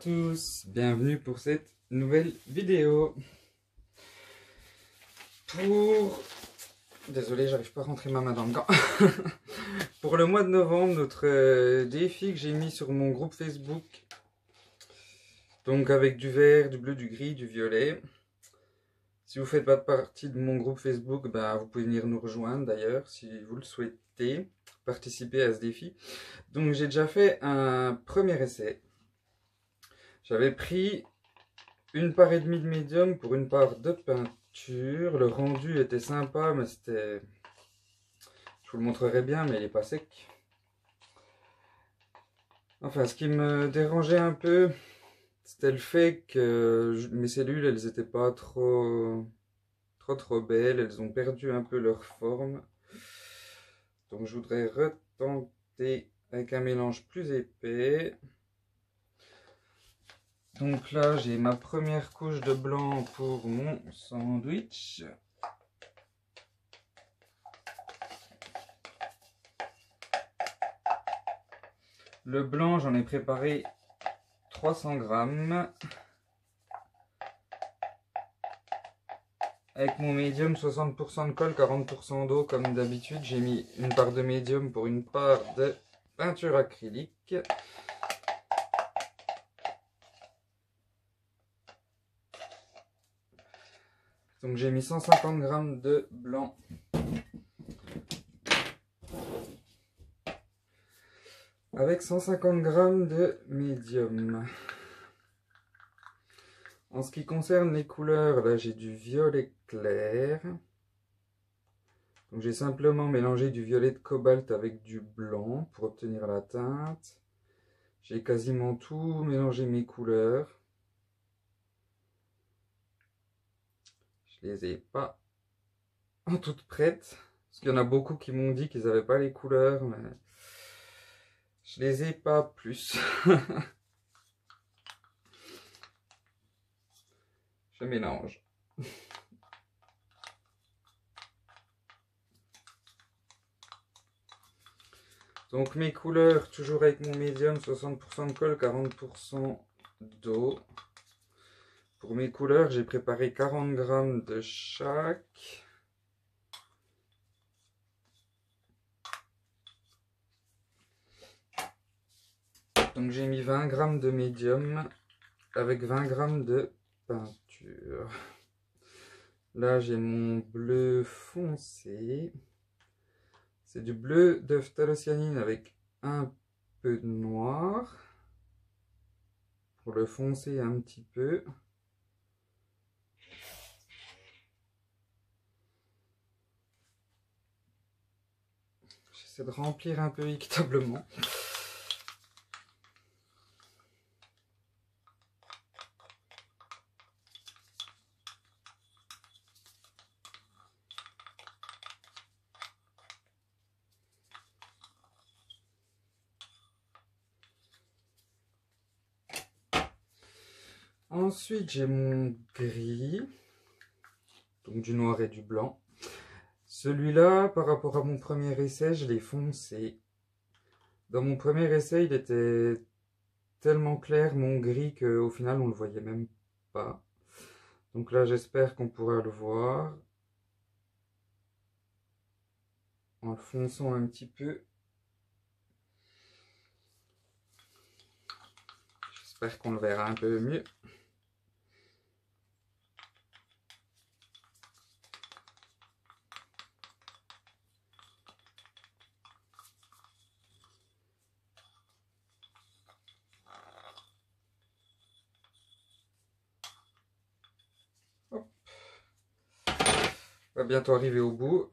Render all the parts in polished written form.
tous, bienvenue pour cette nouvelle vidéo. Désolé, j'arrive pas à rentrer ma main dans le gant. Pour le mois de novembre, notre défi que j'ai mis sur mon groupe Facebook. Donc avec du vert, du bleu, du gris, du violet. Si vous faites pas partie de mon groupe Facebook, vous pouvez venir nous rejoindre d'ailleurs si vous le souhaitez, participer à ce défi. Donc j'ai déjà fait un premier essai. J'avais pris une part et demie de médium pour une part de peinture. Le rendu était sympa, mais c'était... Je vous le montrerai bien, mais il n'est pas sec. Enfin, ce qui me dérangeait un peu, c'était le fait que mes cellules, elles n'étaient pas trop belles. Elles ont perdu un peu leur forme. Donc je voudrais retenter avec un mélange plus épais. Donc là, j'ai ma première couche de blanc pour mon sandwich. Le blanc, j'en ai préparé 300 grammes. Avec mon médium, 60% de colle, 40% d'eau comme d'habitude. J'ai mis une part de médium pour une part de peinture acrylique. Donc j'ai mis 150 grammes de blanc. Avec 150 grammes de médium. En ce qui concerne les couleurs, là j'ai du violet clair. Donc j'ai simplement mélangé du violet de cobalt avec du blanc pour obtenir la teinte. J'ai quasiment tout mélangé mes couleurs. Je les ai pas en toutes prêtes. Parce qu'il y en a beaucoup qui m'ont dit qu'ils n'avaient pas les couleurs, mais je les ai pas plus. Je mélange. Donc mes couleurs, toujours avec mon médium, 60% de colle, 40% d'eau. Pour mes couleurs, j'ai préparé 40 grammes de chaque. Donc j'ai mis 20 grammes de médium avec 20 grammes de peinture. Là j'ai mon bleu foncé. C'est du bleu de phthalocyanine avec un peu de noir. Pour le foncer un petit peu. J'essaie de remplir un peu équitablement. Ensuite, j'ai mon gris, donc du noir et du blanc. Celui-là, par rapport à mon premier essai, je l'ai foncé. Dans mon premier essai, il était tellement clair, mon gris, qu'au final, on ne le voyait même pas. Donc là, j'espère qu'on pourra le voir. En le fonçant un petit peu. J'espère qu'on le verra un peu mieux. Hop. On va bientôt arriver au bout.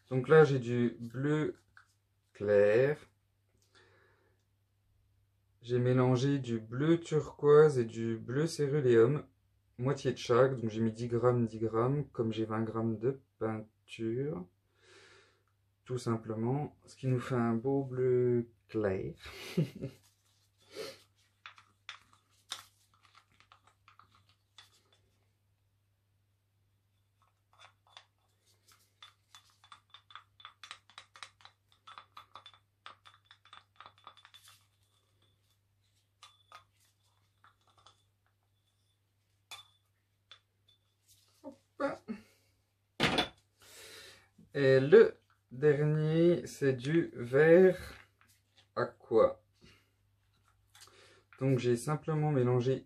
Donc là, j'ai du bleu clair. J'ai mélangé du bleu turquoise et du bleu céruléum, moitié de chaque, donc j'ai mis 10 grammes, comme j'ai 20 grammes de peinture, tout simplement, ce qui nous fait un beau bleu clair. Et le dernier, c'est du vert aqua. Donc j'ai simplement mélangé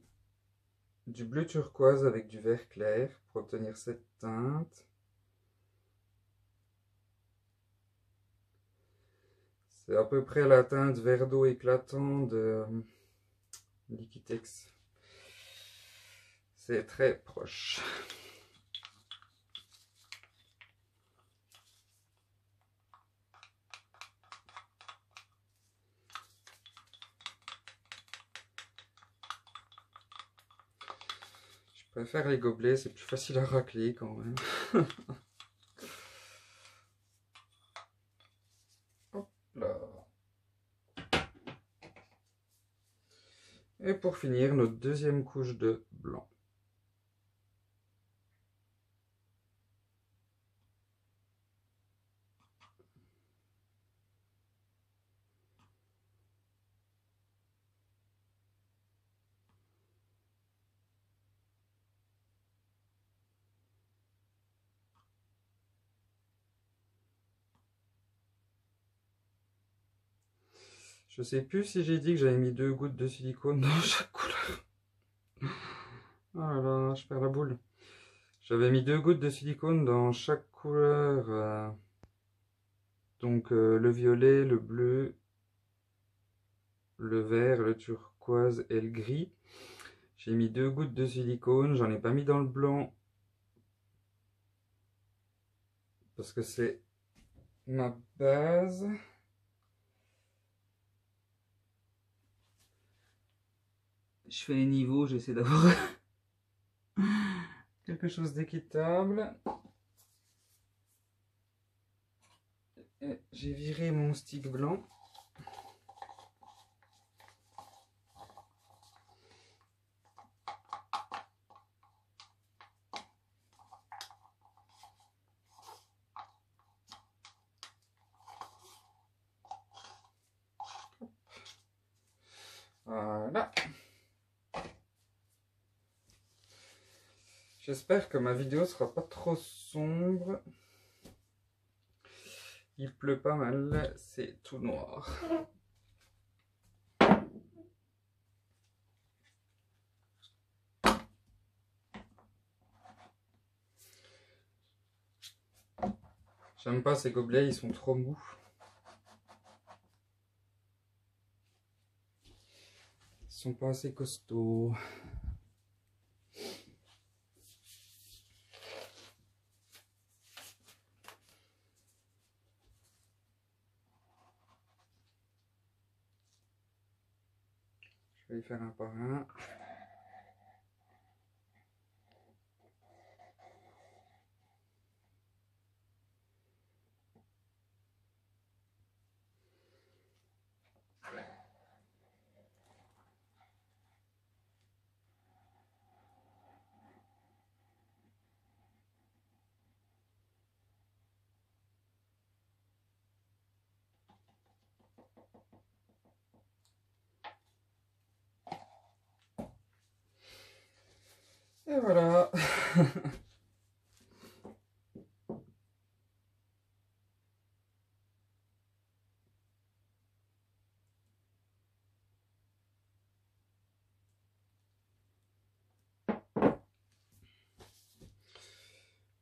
du bleu turquoise avec du vert clair pour obtenir cette teinte. C'est à peu près la teinte vert d'eau éclatant de Liquitex. C'est très proche. Je préfère les gobelets, c'est plus facile à racler quand même. Hop là. Et pour finir, notre deuxième couche de blanc. Je sais plus si j'ai dit que j'avais mis 2 gouttes de silicone dans chaque couleur. Oh là là, je perds la boule. J'avais mis 2 gouttes de silicone dans chaque couleur. Donc le violet, le bleu, le vert, le turquoise et le gris. J'ai mis 2 gouttes de silicone, j'en ai pas mis dans le blanc. Parce que c'est ma base. Je fais les niveaux, j'essaie d'avoir quelque chose d'équitable. J'ai viré mon stick blanc. Voilà. J'espère que ma vidéo sera pas trop sombre. Il pleut pas mal, c'est tout noir. J'aime pas ces gobelets, ils sont trop mous. Ils sont pas assez costauds. Je vais y faire un par un. Et voilà.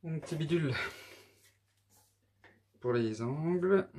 Mon petit bidule pour les angles.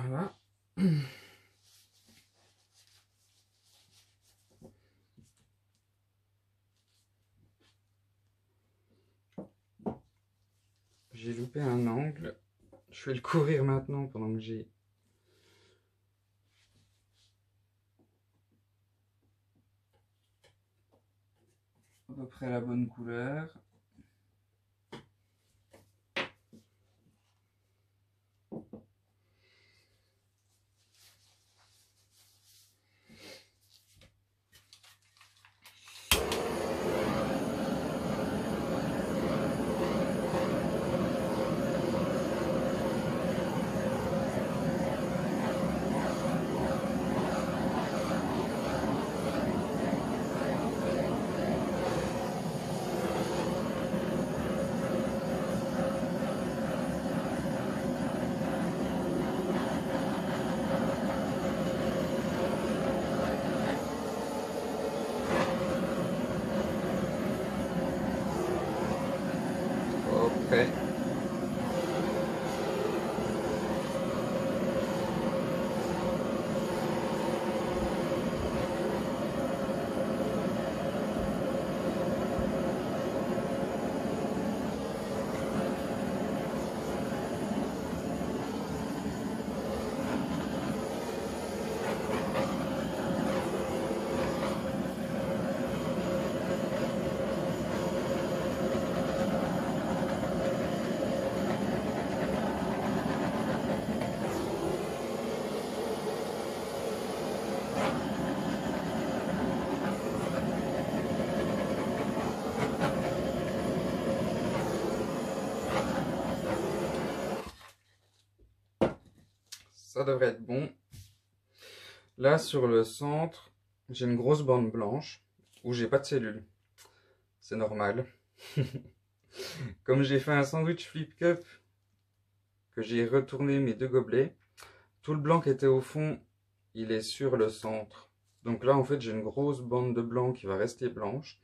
Voilà. J'ai loupé un angle. Je vais le courir maintenant pendant que j'ai à peu près la bonne couleur. prêt. Ça devrait être bon. Là, sur le centre, j'ai une grosse bande blanche où j'ai pas de cellules. C'est normal. Comme j'ai fait un sandwich flip cup, que j'ai retourné mes deux gobelets, tout le blanc qui était au fond, il est sur le centre. Donc là, en fait, j'ai une grosse bande de blanc qui va rester blanche.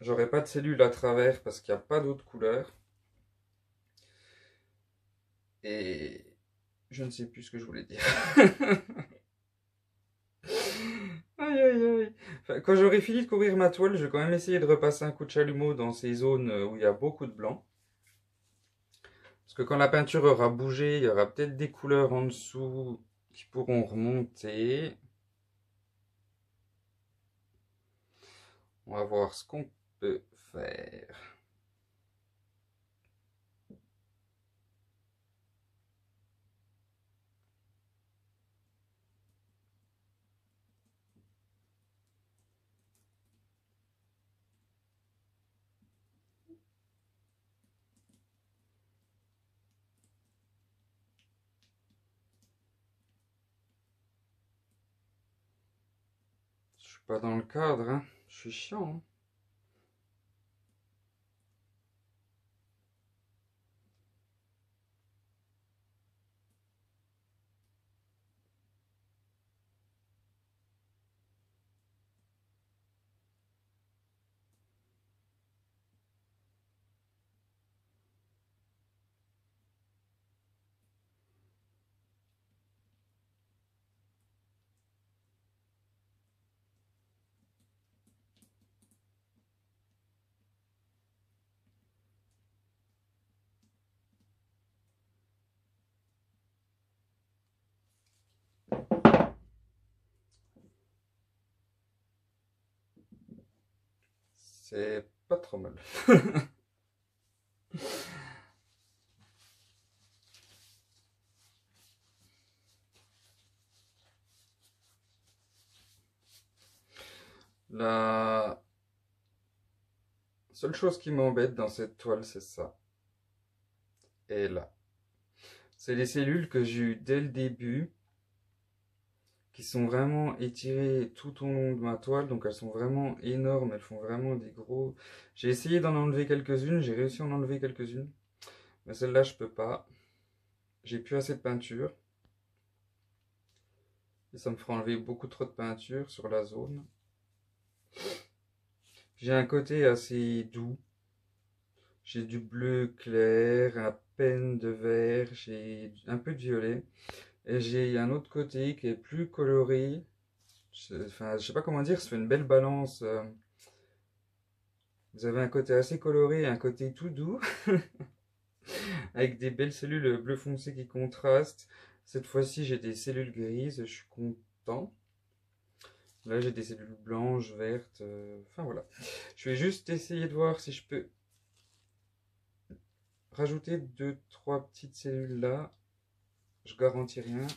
J'aurai pas de cellules à travers parce qu'il n'y a pas d'autre couleur. Et je ne sais plus ce que je voulais dire. Aïe aïe aïe. Enfin, quand j'aurai fini de courir ma toile, je vais quand même essayer de repasser un coup de chalumeau dans ces zones où il y a beaucoup de blanc. Parce que quand la peinture aura bougé, il y aura peut-être des couleurs en dessous qui pourront remonter. On va voir ce qu'on peut faire. Je suis pas dans le cadre, hein. Je suis chiant, hein. C'est pas trop mal. La seule chose qui m'embête dans cette toile, c'est ça. Et là. C'est les cellules que j'ai eues dès le début, qui sont vraiment étirées tout au long de ma toile, donc elles sont vraiment énormes, elles font vraiment des gros... J'ai essayé d'en enlever quelques-unes, j'ai réussi à en enlever quelques-unes, mais celle-là je peux pas. J'ai plus assez de peinture. Et ça me fera enlever beaucoup trop de peinture sur la zone. J'ai un côté assez doux. J'ai du bleu clair, à peine de vert, j'ai un peu de violet. Et j'ai un autre côté qui est plus coloré. Enfin, je sais pas comment dire, ça fait une belle balance. Vous avez un côté assez coloré et un côté tout doux. Avec des belles cellules bleu foncé qui contrastent. Cette fois-ci, j'ai des cellules grises, je suis content. Là, j'ai des cellules blanches, vertes. Enfin, voilà. Je vais juste essayer de voir si je peux rajouter 2-3 petites cellules là. Je garantis rien.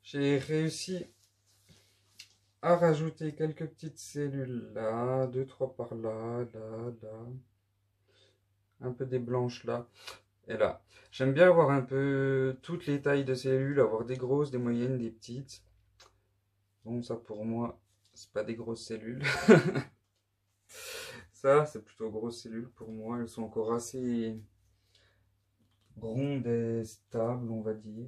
J'ai réussi à rajouter quelques petites cellules là, 2-3 par là, là, là. Un peu des blanches là et là. J'aime bien avoir un peu toutes les tailles de cellules, avoir des grosses, des moyennes, des petites. Bon, ça pour moi, c'est pas des grosses cellules. Ça, c'est plutôt grosses cellules pour moi. Elles sont encore assez rondes et stables, on va dire.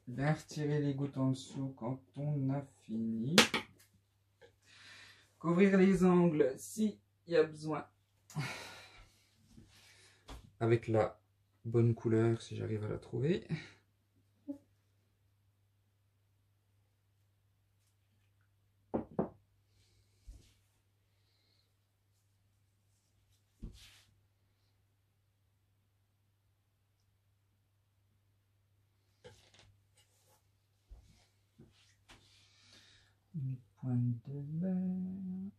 Bien retirer les gouttes en dessous quand on a fini. Couvrir les angles s'il y a besoin. Avec la bonne couleur si j'arrive à la trouver. Une pointe de vert.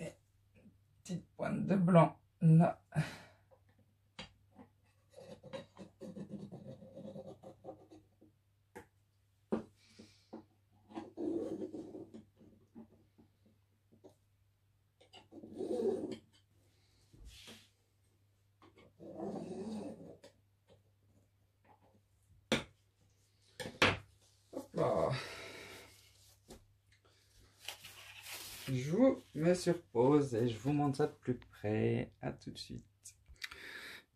Et petite pointe de blanc là. Hop là. Je vous mets sur pause et je vous montre ça de plus près. À tout de suite.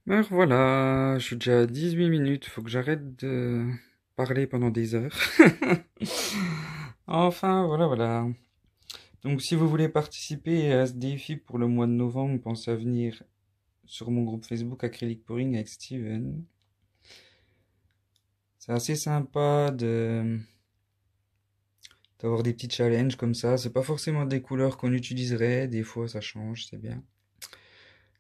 Alors voilà, je suis déjà à 18 minutes. Faut que j'arrête de parler pendant des heures. Enfin, voilà. Donc si vous voulez participer à ce défi pour le mois de novembre, pensez à venir sur mon groupe Facebook Acrylic Pouring avec Steven. C'est assez sympa d'avoir des petits challenges comme ça. C'est pas forcément des couleurs qu'on utiliserait, des fois ça change, c'est bien.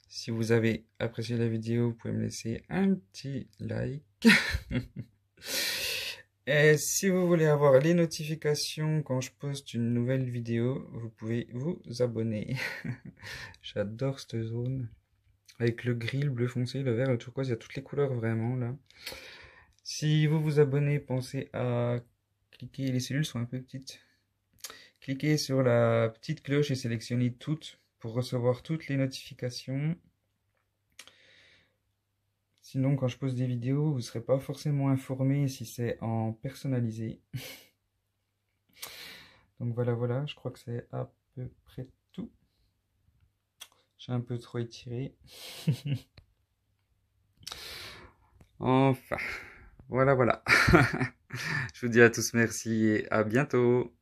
Si vous avez apprécié la vidéo, vous pouvez me laisser un petit like. Et si vous voulez avoir les notifications quand je poste une nouvelle vidéo, vous pouvez vous abonner. J'adore cette zone. Avec le gris, le bleu foncé, le vert, le turquoise, il y a toutes les couleurs vraiment là. Si vous vous abonnez, pensez à cliquer, les cellules sont un peu petites. Cliquez sur la petite cloche et sélectionnez toutes pour recevoir toutes les notifications. Sinon, quand je pose des vidéos, vous ne serez pas forcément informé si c'est en personnalisé. Donc voilà, je crois que c'est à peu près tout. J'ai un peu trop étiré. Enfin, voilà. Je vous dis à tous merci et à bientôt.